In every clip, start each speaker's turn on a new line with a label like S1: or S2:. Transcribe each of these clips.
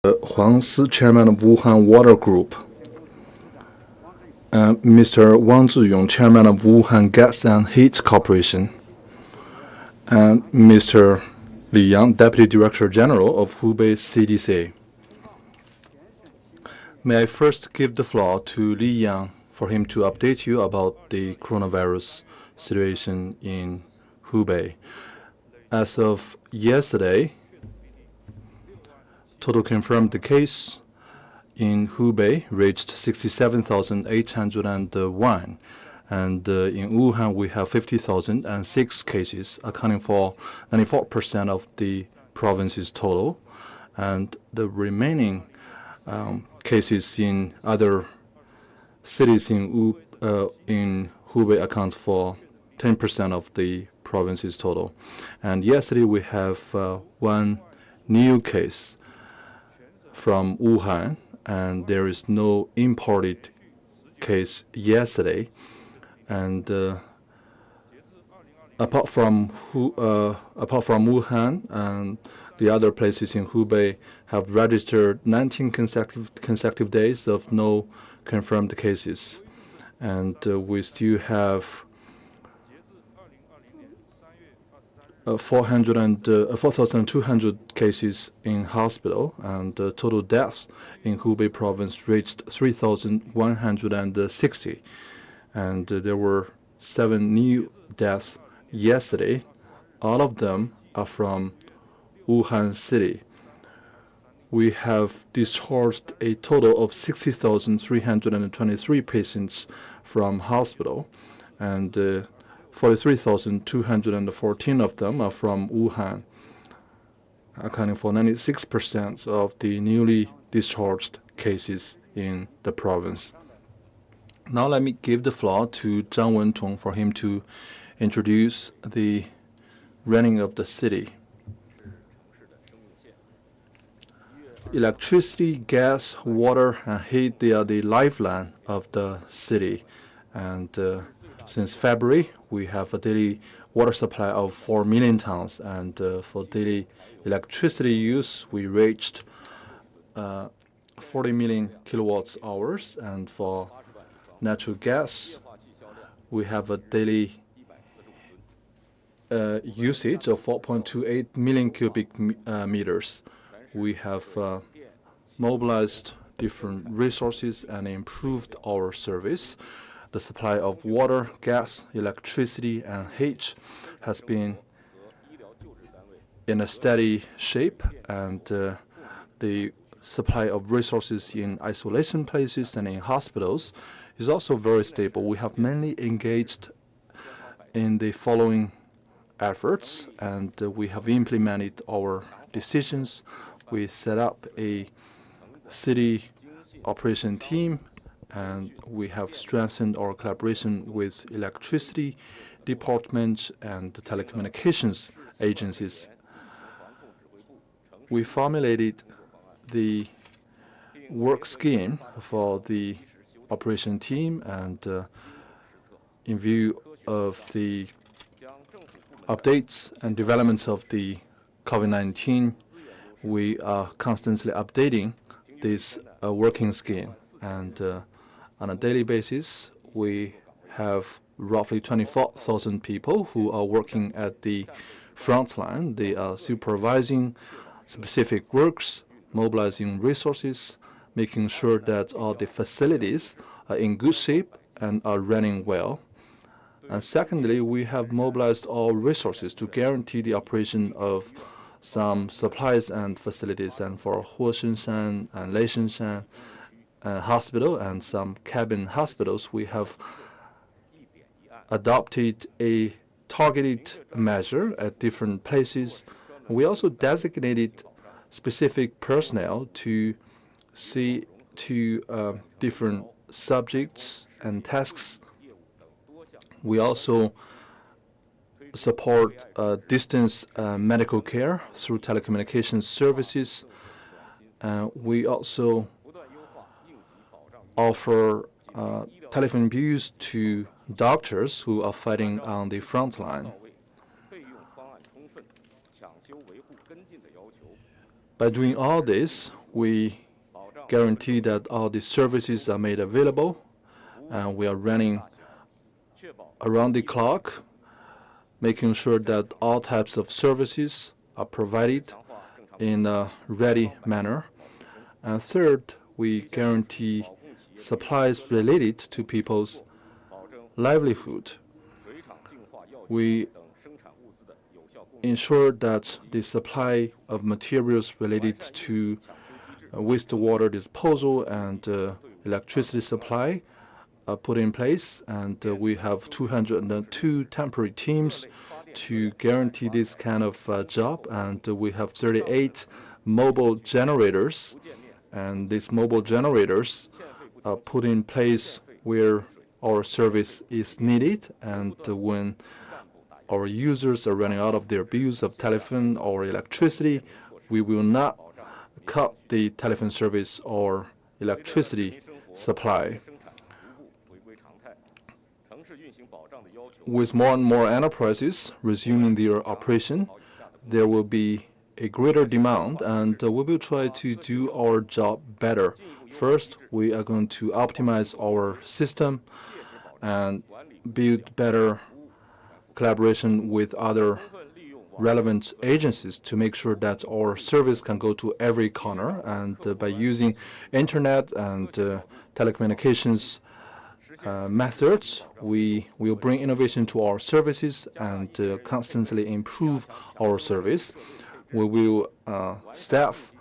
S1: Huang Si, chairman of Wuhan Water Group, and Mr. Wang Zhiyong, chairman of Wuhan Gas and Heat Corporation, and Mr. Li Yang, deputy director general of Hubei CDC. May I first give the floor to Li Yang for him to update you about the coronavirus situation in Hubei. As of yesterday, total confirmed case in Hubei reached 67,801, and in Wuhan we have 50,006 cases, accounting for 94% of the province's total, and the remaining cases in other cities in Hubei account for 10% of the province's total. And yesterday we have one new case from Wuhan, and there is no imported case yesterday. And apart from Wuhan, and the other places in Hubei have registered 19 consecutive days of no confirmed cases, and we still have 4,200 cases in hospital, and total deaths in Hubei Province reached 3,160. And there were 7 new deaths yesterday. All of them are from Wuhan City. We have discharged a total of 60,323 patients from hospital, and 43,214 of them are from Wuhan, accounting for 96% of the newly discharged cases in the province. Now let me give the floor to Zhang Wentong for him to introduce the running of the city. Electricity, gas, water, and heat, they are the lifeline of the city. And since February, we have a daily water supply of 4 million tons, and for daily electricity use, we reached 40 million kilowatts hours, and for natural gas, we have a daily usage of 4.28 million cubic meters. We have mobilized different resources and improved our service. The supply of water, gas, electricity, and heat has been in a steady shape, and the supply of resources in isolation places and in hospitals is also very stable. We have mainly engaged in the following efforts, and we have implemented our decisions. We set up a city operation team, and we have strengthened our collaboration with electricity departments and telecommunications agencies. We formulated the work scheme for the operation team, and in view of the updates and developments of the COVID-19, we are constantly updating this working scheme. And on a daily basis, we have roughly 24,000 people who are working at the front line. They are supervising specific works, mobilizing resources, making sure that all the facilities are in good shape and are running well. And secondly, we have mobilized all resources to guarantee the operation of some supplies and facilities, and for Huoshinshan and Leishanshan hospital and some cabin hospitals, we have adopted a targeted measure at different places. We also designated specific personnel to see to different subjects and tasks. We also support distance medical care through telecommunications services. We also offer telephone bills to doctors who are fighting on the front line. By doing all this, we guarantee that all the services are made available, and we are running around the clock, making sure that all types of services are provided in a ready manner. And third, we guarantee supplies related to people's livelihood. We ensure that the supply of materials related to wastewater disposal and electricity supply are put in place, and we have 202 temporary teams to guarantee this kind of job, and we have 38 mobile generators, and these mobile generators are put in place where our service is needed, and when our users are running out of their bills of telephone or electricity, we will not cut the telephone service or electricity supply. With more and more enterprises resuming their operation, there will be a greater demand, and we will try to do our job better. First, we are going to optimize our system and build better collaboration with other relevant agencies to make sure that our service can go to every corner. And by using internet and telecommunications methods, we will bring innovation to our services and constantly improve our service. We will staff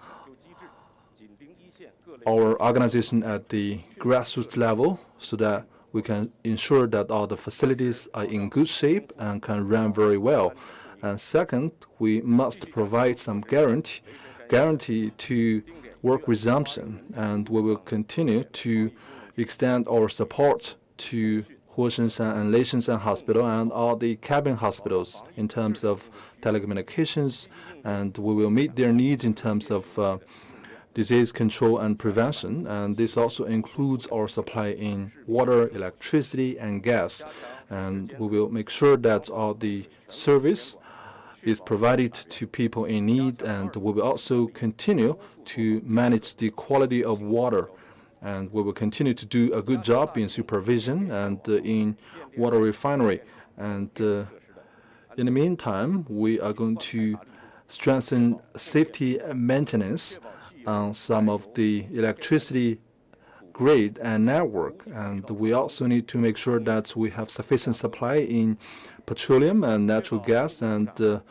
S1: our organization at the grassroots level so that we can ensure that all the facilities are in good shape and can run very well. And second, we must provide some guarantee to work resumption, and we will continue to extend our support to Huoshenshan and Leishanshan Hospital and all the cabin hospitals in terms of telecommunications, and we will meet their needs in terms of disease control and prevention, and this also includes our supply in water, electricity, and gas. And we will make sure that all the service is provided to people in need, and we will also continue to manage the quality of water. And we will continue to do a good job in supervision and in water refinery. And in the meantime, we are going to strengthen safety and maintenance on some of the electricity grid and network. And we also need to make sure that we have sufficient supply in petroleum and natural gas, and the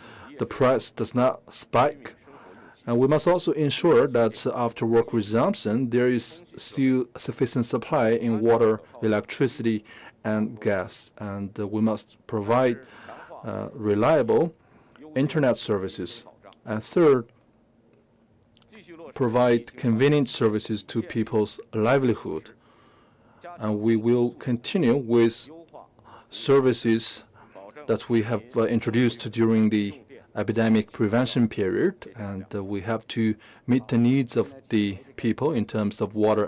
S1: price does not spike. And we must also ensure that after work resumption, there is still sufficient supply in water, electricity, and gas. And we must provide reliable internet services. And third, provide convenient services to people's livelihood. And we will continue with services that we have introduced during the epidemic prevention period, and we have to meet the needs of the people in terms of water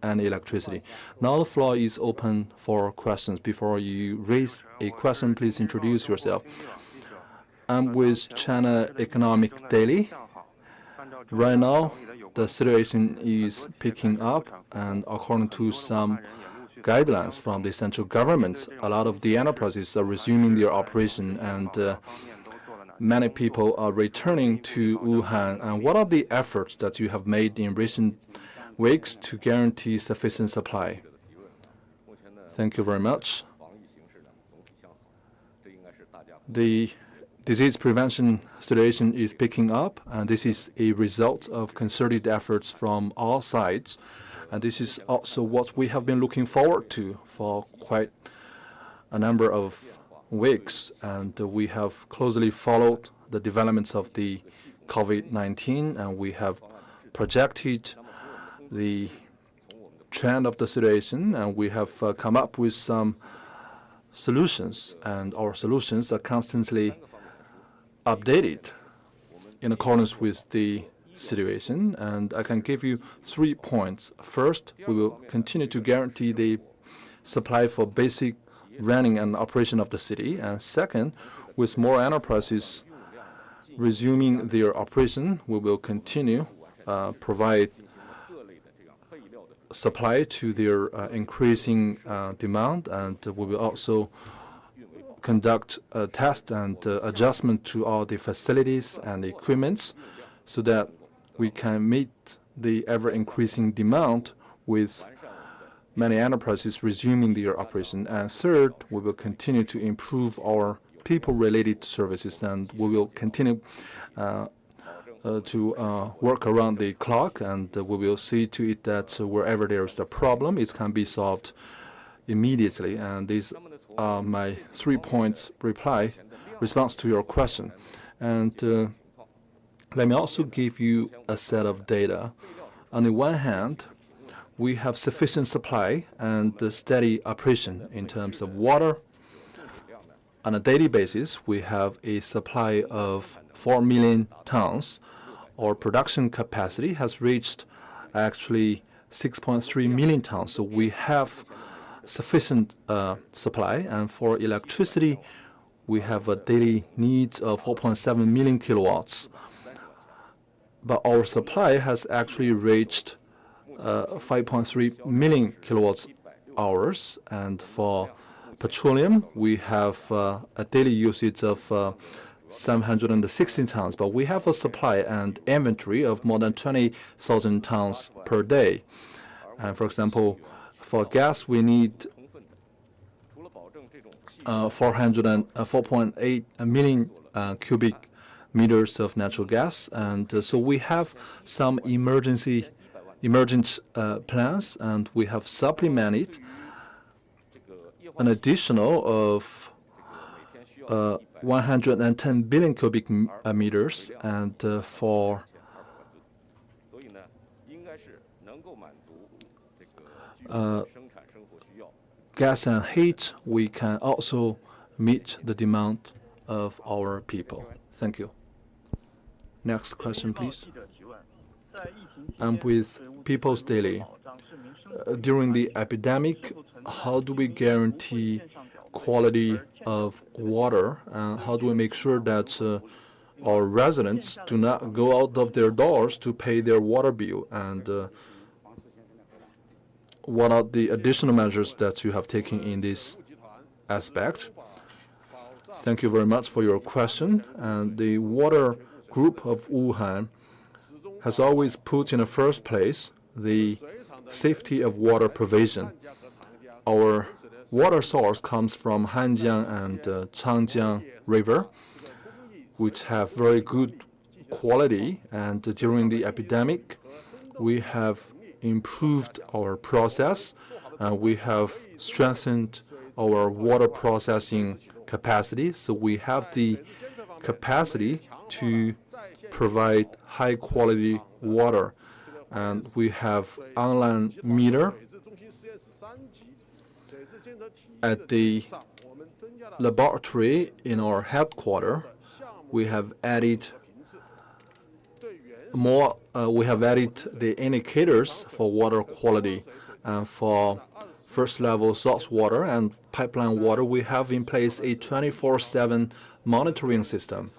S1: and electricity. Now the floor is open for questions. Before you raise a question, please introduce yourself. I'm with China Economic Daily. Right now, the situation is picking up, and according to some guidelines from the central government, a lot of the enterprises are resuming their operation, and many people are returning to Wuhan. And what are the efforts that you have made in recent weeks to guarantee sufficient supply? Thank you very much. The disease prevention situation is picking up, and this is a result of concerted efforts from all sides. And this is also what we have been looking forward to for quite a number of weeks, and we have closely followed the developments of the COVID-19, and we have projected the trend of the situation, and we have come up with some solutions, and our solutions are constantly updated in accordance with the situation. And I can give you 3 points. First, we will continue to guarantee the supply for basic running and operation of the city. And second, with more enterprises resuming their operation, we will continue provide supply to their increasing demand, and we will also conduct a test and adjustment to all the facilities and equipments so that we can meet the ever-increasing demand with many enterprises resuming their operation. And third, we will continue to improve our people-related services, and we will continue to work around the clock, and we will see to it that wherever there is a problem, it can be solved immediately. And these are my 3 points response to your question. And let me also give you a set of data. On the one hand, we have sufficient supply and steady operation in terms of water. On a daily basis, we have a supply of 4 million tons. Our production capacity has reached actually 6.3 million tons. So we have sufficient supply. And for electricity, we have a daily needs of 4.7 million kilowatts. But our supply has actually reached 5.3 million kilowatts hours. And for petroleum, we have a daily usage of 716 tons, but we have a supply and inventory of more than 20,000 tons per day. And for example, for gas, we need 4.8 million cubic meters of natural gas. And so we have some emergent plans, and we have supplemented an additional of 110 billion cubic meters, and for gas and heat, we can also meet the demand of our people. Thank you. Next question, please. And with People's Daily, during the epidemic, how do we guarantee quality of water, and how do we make sure that our residents do not go out of their doors to pay their water bill? And what are the additional measures that you have taken in this aspect? Thank you very much for your question. And the water group of Wuhan has always put in the first place the safety of water provision. Our water source comes from Hanjiang and Changjiang River, which have very good quality. And during the epidemic, we have improved our process, and we have strengthened our water processing capacity. So we have the capacity to provide high-quality water. And we have online meter. At the laboratory in our headquarters, we have added more. We have added the indicators for water quality, and for first-level source water and pipeline water, we have in place a 24/7 monitoring system.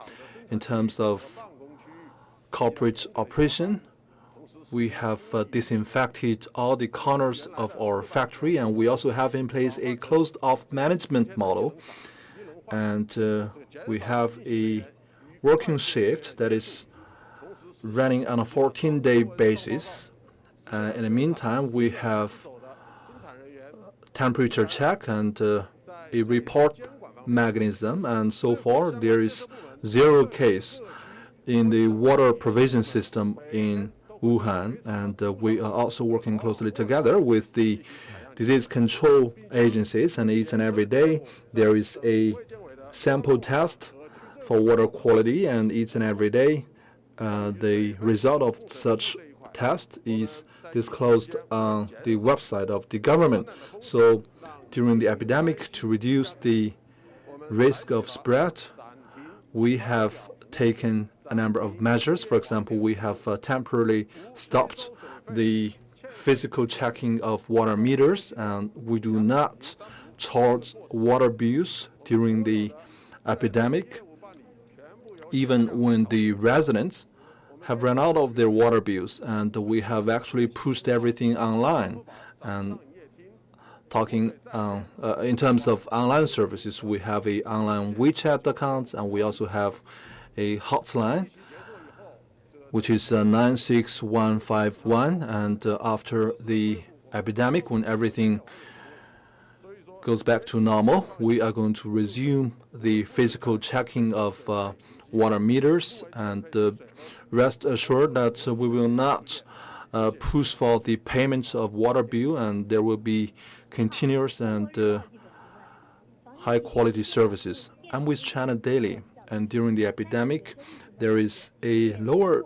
S1: In terms of corporate operation, we have disinfected all the corners of our factory, and we also have in place a closed-off management model. And we have a working shift that is running on a 14-day basis. In the meantime, we have temperature check and a report mechanism, and so far there is 0 case in the water provision system in Wuhan, and we are also working closely together with the disease control agencies, and each and every day there is a sample test for water quality, and each and every day the result of such test is disclosed on the website of the government. So during the epidemic, to reduce the risk of spread, we have taken a number of measures. For example, we have temporarily stopped the physical checking of water meters, and we do not charge water bills during the epidemic, even when the residents have run out of their water bills, and we have actually pushed everything online. And talking in terms of online services, we have a online WeChat account, and we also have a hotline, which is 96151. And after the epidemic, when everything goes back to normal, we are going to resume the physical checking of water meters, and rest assured that we will not push for the payments of water bill, and there will be continuous and high-quality services. I'm with China Daily, and during the epidemic, there is a lower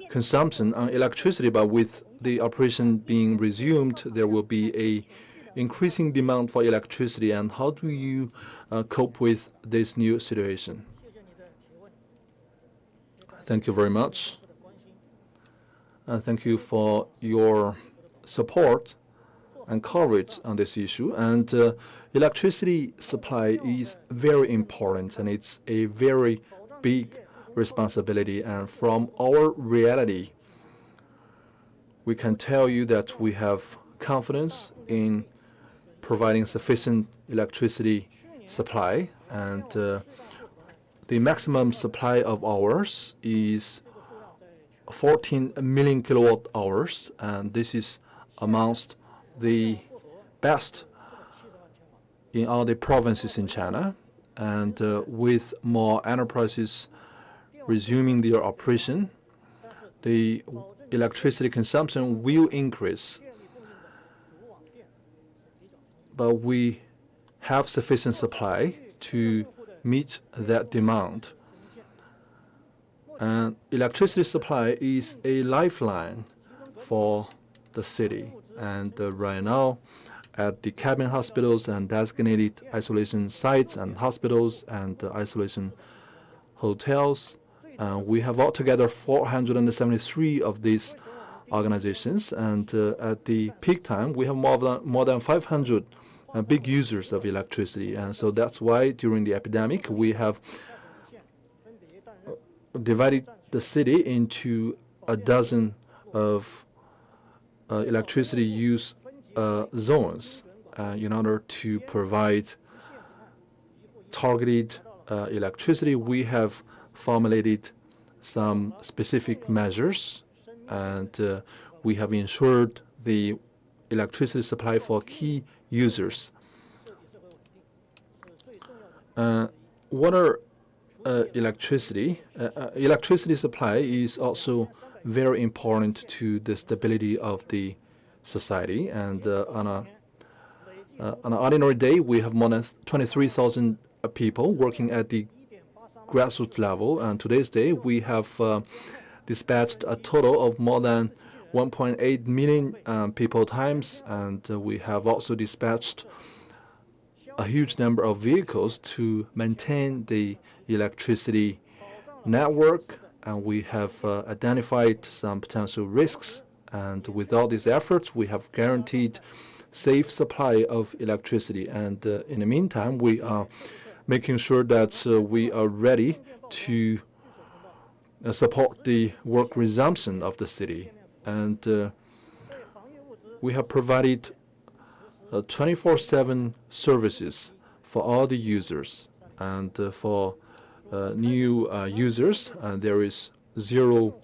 S1: consumption on electricity, but with the operation being resumed, there will be a increasing demand for electricity. And how do you cope with this new situation? Thank you very much. Thank you for your support and coverage on this issue. And electricity supply is very important, and it's a very big responsibility. And from our reality, we can tell you that we have confidence in providing sufficient electricity supply, and the maximum supply of hours is 14 million kilowatt hours, and this is amongst the best in all the provinces in China. And with more enterprises resuming their operation, the electricity consumption will increase. But we have sufficient supply to meet that demand. And electricity supply is a lifeline for the city. And right now, at the cabin hospitals and designated isolation sites and hospitals and isolation hotels, we have altogether 473 of these organizations. And at the peak time, we have more than 500 big users of electricity. And so that's why during the epidemic, we have divided the city into a dozen of electricity use zones in order to provide targeted electricity. We have formulated some specific measures, and we have ensured the electricity supply for key users. Water electricity supply is also very important to the stability of the society. And on an ordinary day, we have more than 23,000 people working at the grassroots level. And today's day, we have dispatched a total of more than 1.8 million people times, and we have also dispatched a huge number of vehicles to maintain the electricity network, and we have identified some potential risks. And with all these efforts, we have guaranteed safe supply of electricity. And in the meantime, we are making sure that we are ready to support the work resumption of the city. And we have provided 24/7 services for all the users. And for new users, there is zero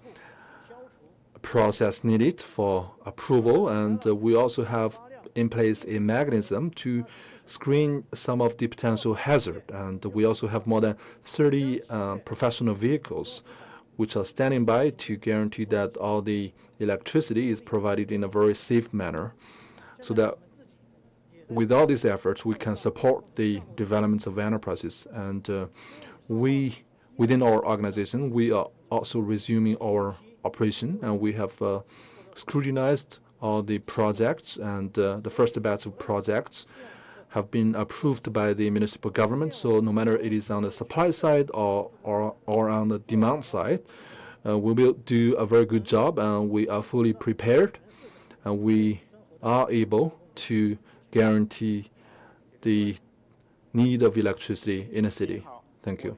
S1: process needed for approval. And we also have in place a mechanism to screen some of the potential hazard. And we also have more than 30 professional vehicles which are standing by to guarantee that all the electricity is provided in a very safe manner, so that with all these efforts, we can support the developments of enterprises. And we, within our organization, we are also resuming our operation, and we have scrutinized all the projects, and the first batch of projects have been approved by the municipal government. So no matter it is on the supply side or on the demand side, we will do a very good job, and we are fully prepared, and we are able to guarantee the need of electricity in a city. Thank you.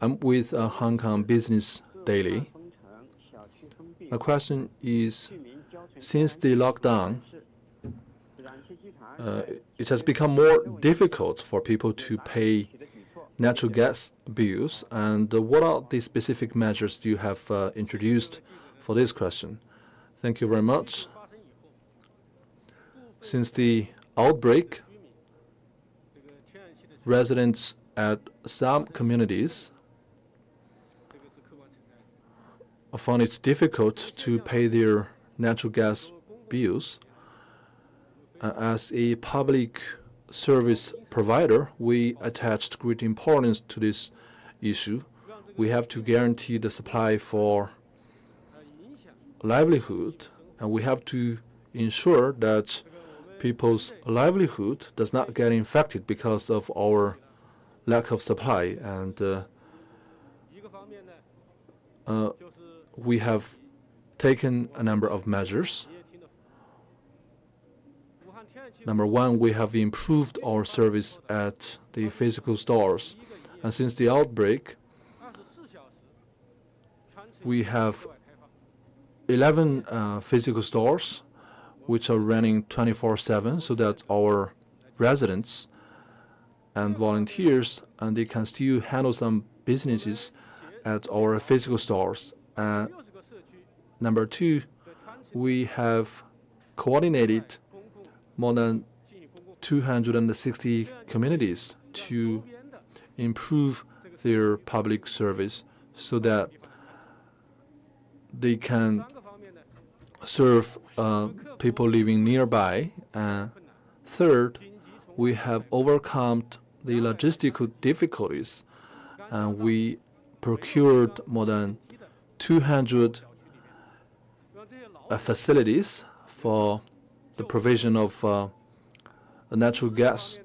S1: I'm with Hong Kong Business Daily. My question is, since the lockdown, it has become more difficult for people to pay natural gas bills. And what are the specific measures you have introduced for this question? Thank you very much. Since the outbreak, residents at some communities found it difficult to pay their natural gas bills. As a public service provider, we attached great importance to this issue. We have to guarantee the supply for livelihood, and we have to ensure that people's livelihood does not get infected because of our lack of supply. And we have taken a number of measures. Number one, we have improved our service at the physical stores. And since the outbreak, we have 11 physical stores which are running 24/7, so that our residents and volunteers, and they can still handle some businesses at our physical stores. Number two, we have coordinated more than 260 communities to improve their public service so that they can serve people living nearby. Third, we have overcome the logistical difficulties, and we procured more than 200 facilities for the provision of natural gas.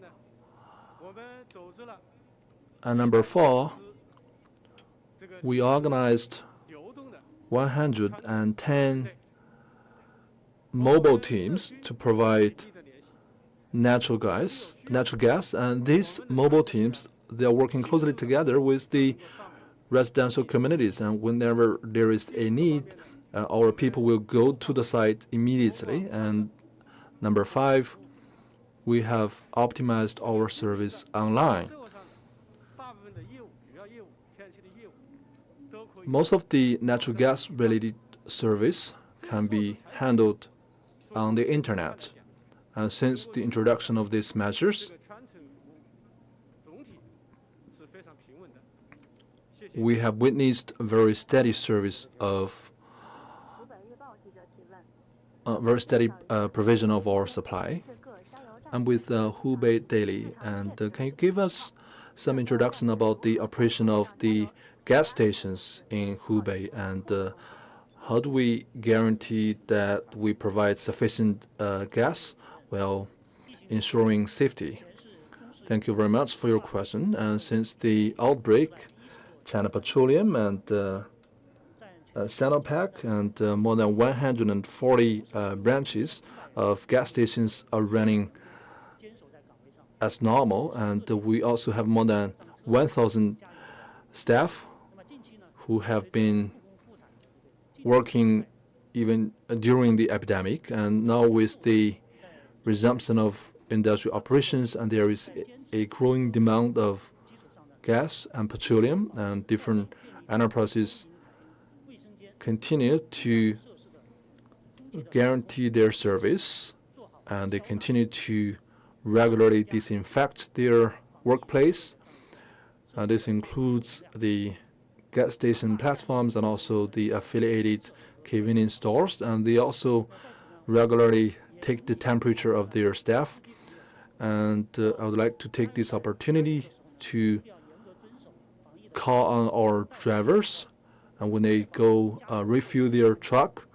S1: And number four, we organized 110 mobile teams to provide natural gas, and these mobile teams, they are working closely together with the residential communities, and whenever there is a need, our people will go to the site immediately. And number five, we have optimized our service online. Most of the natural gas related service can be handled on the internet. And since the introduction of these measures, we have witnessed a very steady service of very steady provision of our supply. I'm with Hubei Daily, and can you give us some introduction about the operation of the gas stations in Hubei, and how do we guarantee that we provide sufficient gas while ensuring safety? Thank you very much for your question. And since the outbreak, China Petroleum and Sinopec and more than 140 branches of gas stations are running as normal, and we also have more than 1,000 staff who have been working even during the epidemic. And now with the resumption of industrial operations, and there is a growing demand of gas and petroleum, and different enterprises continue to guarantee their service, and they continue to regularly disinfect their workplace. This includes the gas station platforms and also the affiliated convenience stores, and they also regularly take the temperature of their staff. And I would like to take this opportunity to call on our drivers, and when they go refuel their truck,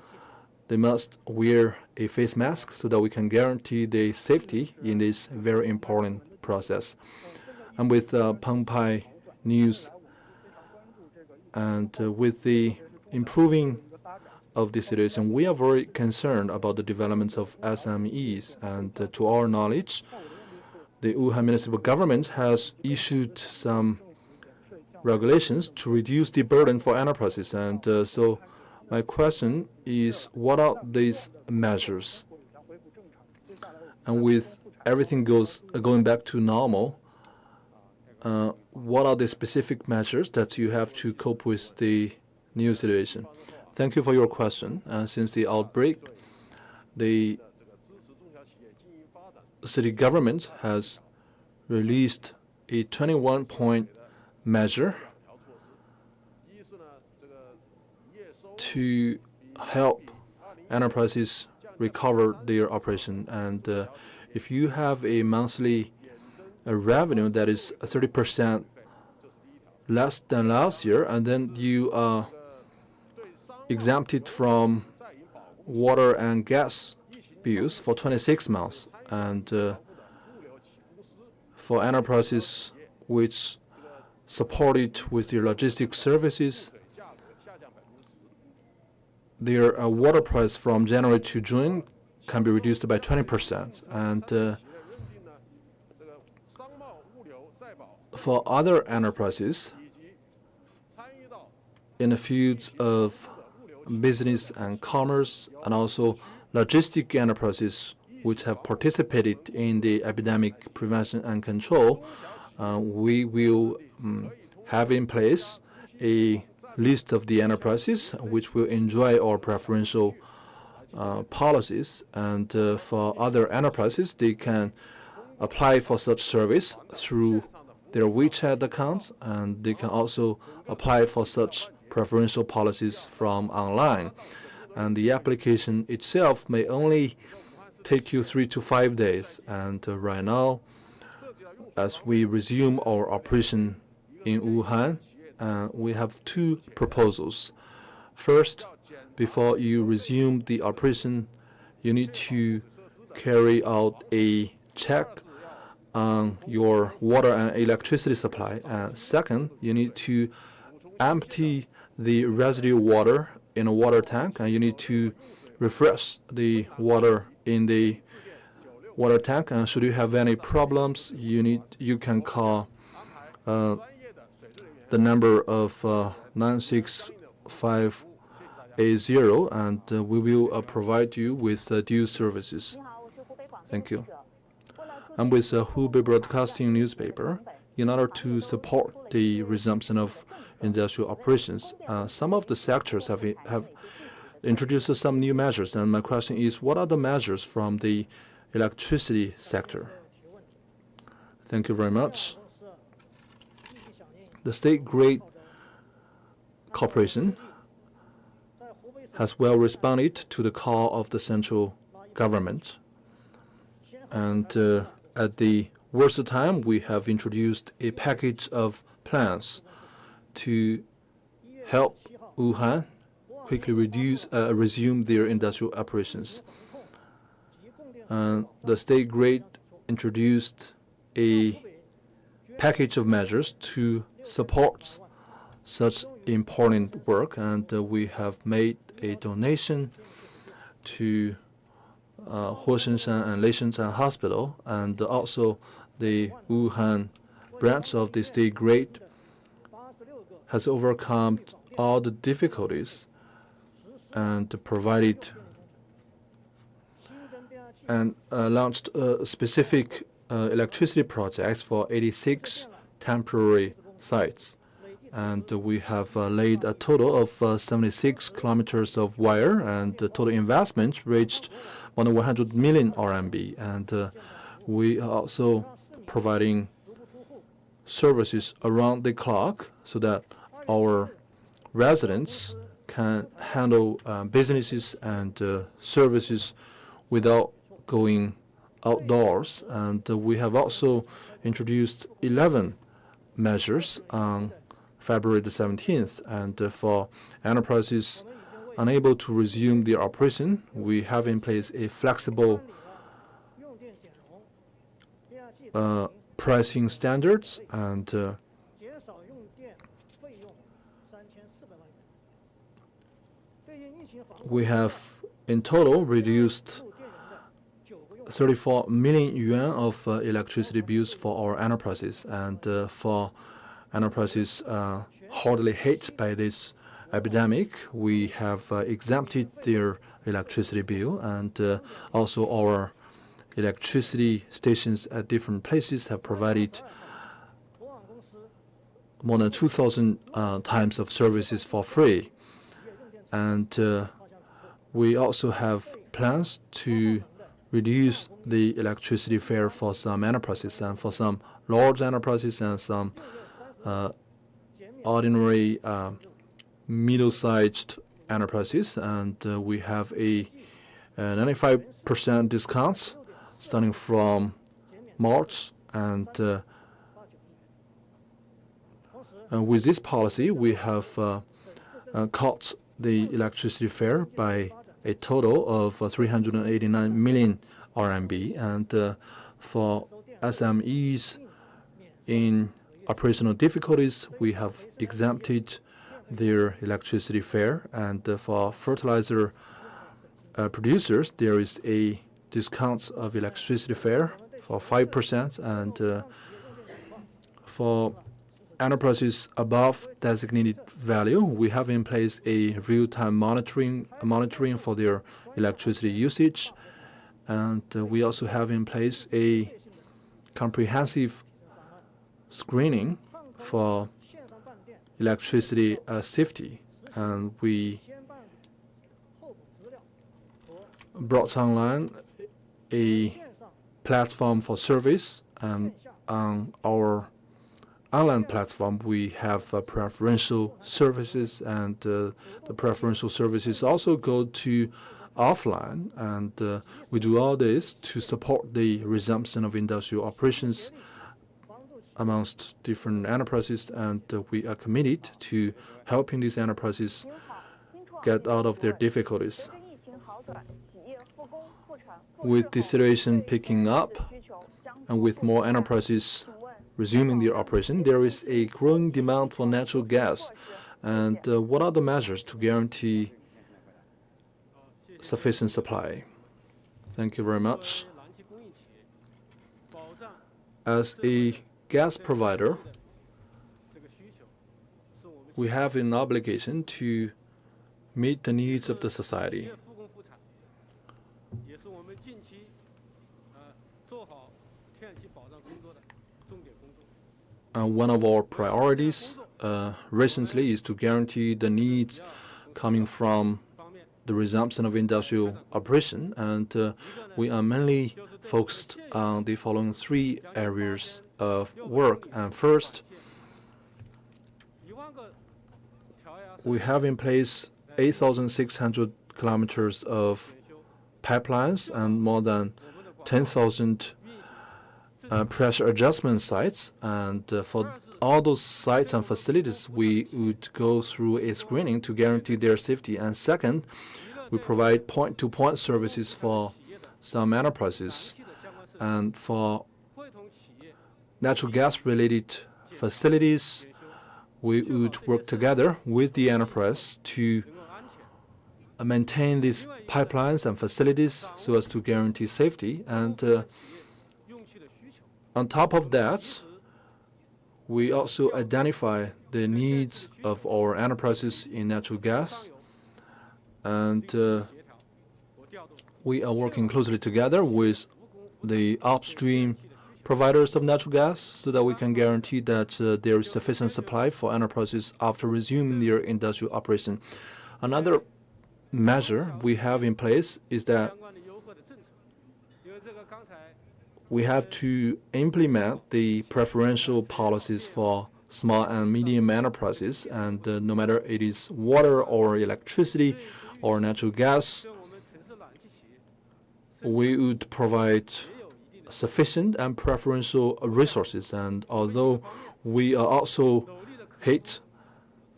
S1: they must wear a face mask so that we can guarantee the safety in this very important process. I'm with Pengpai News, and with the improving of the situation, we are very concerned about the developments of SMEs, and to our knowledge, the Wuhan municipal government has issued some regulations to reduce the burden for enterprises. And so my question is, what are these measures? And with everything going back to normal, what are the specific measures that you have to cope with the new situation? Thank you for your question. Since the outbreak, the city government has released a 21-point measure to help enterprises recover their operation. And if you have a monthly revenue that is 30% less than last year, and then you are exempted from water and gas bills for 26 months. And for enterprises which supported with their logistics services, their water price from January to June can be reduced by 20%. And for other enterprises in the fields of business and commerce, and also logistic enterprises which have participated in the epidemic prevention and control, we will have in place a list of the enterprises which will enjoy our preferential policies. And for other enterprises, they can apply for such service through their WeChat accounts, and they can also apply for such preferential policies from online. And the application itself may only take you 3 to 5 days. And right now, as we resume our operation in Wuhan, we have two proposals. First, before you resume the operation, you need to carry out a check on your water and electricity supply. And second, you need to empty the residue water in a water tank, and you need to refresh the water in the water tank. And should you have any problems, you can call the number of 96580, and we will provide you with due services. Thank you. I'm with Hubei Broadcasting newspaper. In order to support the resumption of industrial operations, some of the sectors have introduced some new measures. And my question is, what are the measures from the electricity sector? Thank you very much. The state-grade corporation has well responded to the call of the central government. And at the worst time, we have introduced a package of plans to help Wuhan quickly resume their industrial operations. The state-grade introduced a package of measures to support such important work, and we have made a donation to Huoshenshan and Leishanshan Hospital, and also the Wuhan branch of the state-grade has overcome all the difficulties and provided and launched specific electricity projects for 86 temporary sites. And we have laid a total of 76 kilometers of wire, and the total investment reached more than 100 million RMB. And we are also providing services around the clock so that our residents can handle businesses and services without going outdoors. And we have also introduced 11 measures on February the 17th. And for enterprises unable to resume their operation, we have in place a flexible pricing standards, and we have in total reduced 34 million yuan of electricity bills for our enterprises. And for enterprises hardly hit by this epidemic, we have exempted their electricity bill, and also our electricity stations at different places have provided more than 2,000 times of services for free. And we also have plans to reduce the electricity fare for some enterprises, and for some large enterprises and some ordinary middle-sized enterprises. And we have a 95% discount starting from March. And with this policy, we have cut the electricity fare by a total of 389 million RMB. And for SMEs in operational difficulties, we have exempted their electricity fare. And for fertilizer producers, there is a discount of electricity fare for 5%. And for enterprises above designated value, we have in place a real-time monitoring for their electricity usage. And we also have in place a comprehensive screening for electricity safety. And we brought online a platform for service, and on our online platform we have preferential services, and the preferential services also go to offline. And we do all this to support the resumption of industrial operations amongst different enterprises, and we are committed to helping these enterprises get out of their difficulties. With the situation picking up and with more enterprises resuming their operation, there is a growing demand for natural gas. And what are the measures to guarantee sufficient supply? Thank you very much. As a gas provider, we have an obligation to meet the needs of the society. One of our priorities recently is to guarantee the needs coming from the resumption of industrial operation, and we are mainly focused on the following three areas of work. And first, we have in place 8,600 kilometers of pipelines and more than 10,000 pressure adjustment sites. And for all those sites and facilities, we would go through a screening to guarantee their safety. And second, we provide point-to-point services for some enterprises. And for natural gas-related facilities, we would work together with the enterprise to maintain these pipelines and facilities so as to guarantee safety. And on top of that, we also identify the needs of our enterprises in natural gas, and we are working closely together with the upstream providers of natural gas so that we can guarantee that there is sufficient supply for enterprises after resuming their industrial operation. Another measure we have in place is that we have to implement the preferential policies for small and medium enterprises, and no matter it is water or electricity or natural gas, we would provide sufficient and preferential resources. And although we are also hit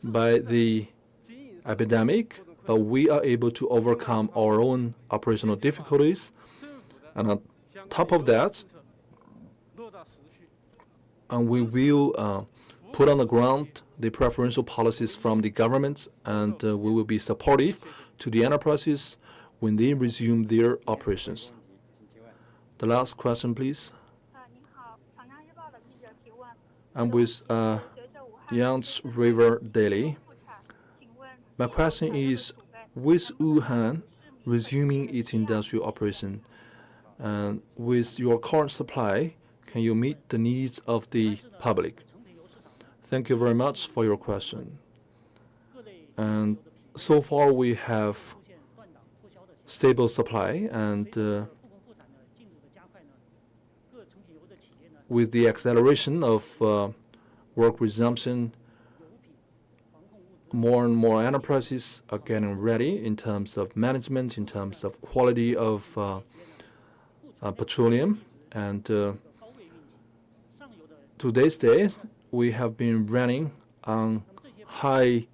S1: by the epidemic, but we are able to overcome our own operational difficulties. And on top of that, and we will put on the ground the preferential policies from the government, and we will be supportive to the enterprises when they resume their operations. The last question, please. I'm with Yangtze River Daily. My question is, with Wuhan resuming its industrial operation, and with your current supply, can you meet the needs of the public? Thank you very much for your question. And so far we have stable supply, and with the acceleration of work resumption, more and more enterprises are getting ready in terms of management, in terms of quality of petroleum. And to this day, we have been running on high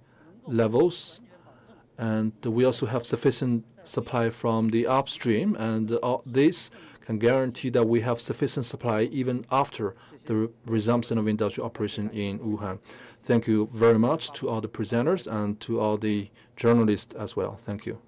S1: levels, and we also have sufficient supply from the upstream, and this can guarantee that we have sufficient supply even after the resumption of industrial operation in Wuhan. Thank you very much to all the presenters and to all the journalists as well. Thank you.